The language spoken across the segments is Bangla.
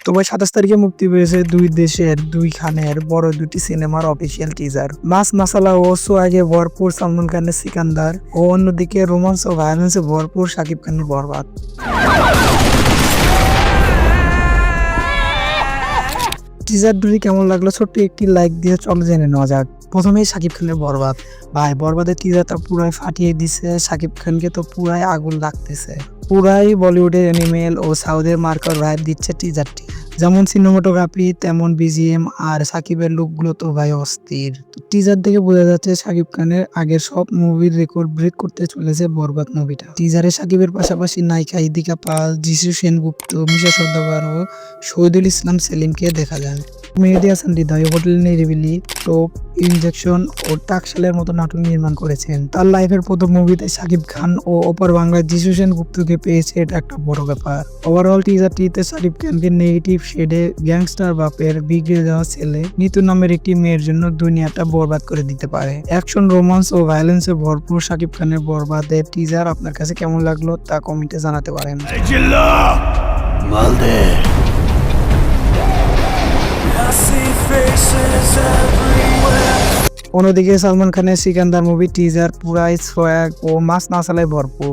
অক্টোবর ২৭ তারিখে মুক্তি পেয়েছে দুই দেশের দুই খানের বড় দুটি সিনেমার অফিসিয়াল টিজার। মাস মাসালা ও সোয়াগে ভরপুর সালমান খানের সিকান্দার ও অন্যদিকে রোমান্স ও ভায়োলেন্সে ভরপুর শাকিব খানের বরবাদ। টিজার দুটি কেমন লাগলো ছোট্ট একটি লাইক দিয়ে চলে জেনে নেওয়া যাক। প্রথমেই শাকিব খানের বরবাদ। ভাই বরবাদের টিজারটা পুরাই ফাটিয়ে দিছে। শাকিব খানকে তো পুরাই আগুন লাগতেছে। পুরাই বলিউডের অ্যানিমেল ও সাউথের মার্কার ভাইব দিচ্ছে টিজারটি। যেমন সিনেমাটোগ্রাফি তেমন বিজিএম আর সাকিবের লুকগুলো তো ভাই অস্থির। টিজার থেকে বোঝা যাচ্ছে শাকিব খানের আগের সব মুভির রেকর্ড ব্রেক করতে চলেছে বরবাদ মুভিটা। টিজারে শাকিবের পাশাপাশি নায়িকা ইদিকা পাল, যিশু সেনগুপ্ত, মিশা সওদাগর ও শহীদুল ইসলাম সেলিমকে দেখা যায়। মেহেদী হাসান হৃদয়, হোটেল নিরিবিলি, টোপ, ইনজেকশন ও টাকশালের মতো নাটক নির্মাণ করেছেন। তার লাইফের প্রথম মুভিতে শাকিব খান ও অপর বাংলার যিশু সেনগুপ্তকে পেয়েছে, এটা একটা বড় ব্যাপার। ওভারঅল টিজারটিতে শাকিব খানকে নেগেটিভ শেডে গ্যাংস্টার বাপের বিগড়ে যাওয়া ছেলে নিতু নামের একটি মেয়ের জন্য দুনিয়াটা বরবাদ করে দিতে পারে। অ্যাকশন, রোমান্স ও ভায়োলেন্সে ভরপুর শাকিব খানের বরবাদের টিজার আপনার কাছে কেমন লাগলো তা কমেন্টে জানাতে পারেন। অন্যদিকে সালমান খানের সিকান্দার মুভি টিজার পুরাই সোয়াগ ও মাস মাসালায় ভরপুর।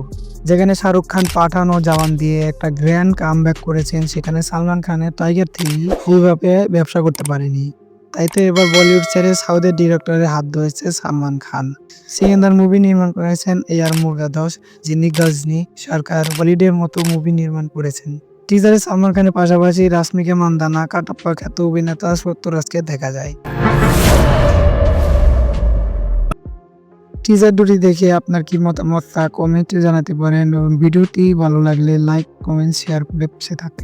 যেখানে শাহরুখ খান পাঠান ও জওয়ান দিয়ে একটা গ্র্যান্ড কামব্যাক করেছেন, সেখানে সালমান খানের টাইগার 3 ওইভাবে ব্যবসা করতে পারেনি। তাই তো এবার বলিউড ছেড়ে সাউথের ডিরেক্টরের হাত ধরেছে সালমান খান। সিকান্দার মুভি নির্মাণ করেছেন AR মুরগাদোস, যিনি গজনী, সরকার, বলিউডের মতো মুভি নির্মাণ করেছেন। টিজারে সালমান খানের পাশাপাশি রাশমিকা মান্দানা, কাটাপ্পা খ্যাত অভিনেতা সত্যরাজকে দেখা যায়। টিজার দুটি দেখে আপনার কি মতামত তা কমেন্টে জানাতে পারেন এবং ভিডিওটি ভালো লাগলে লাইক, কমেন্ট, শেয়ার করে পাশে থাকতে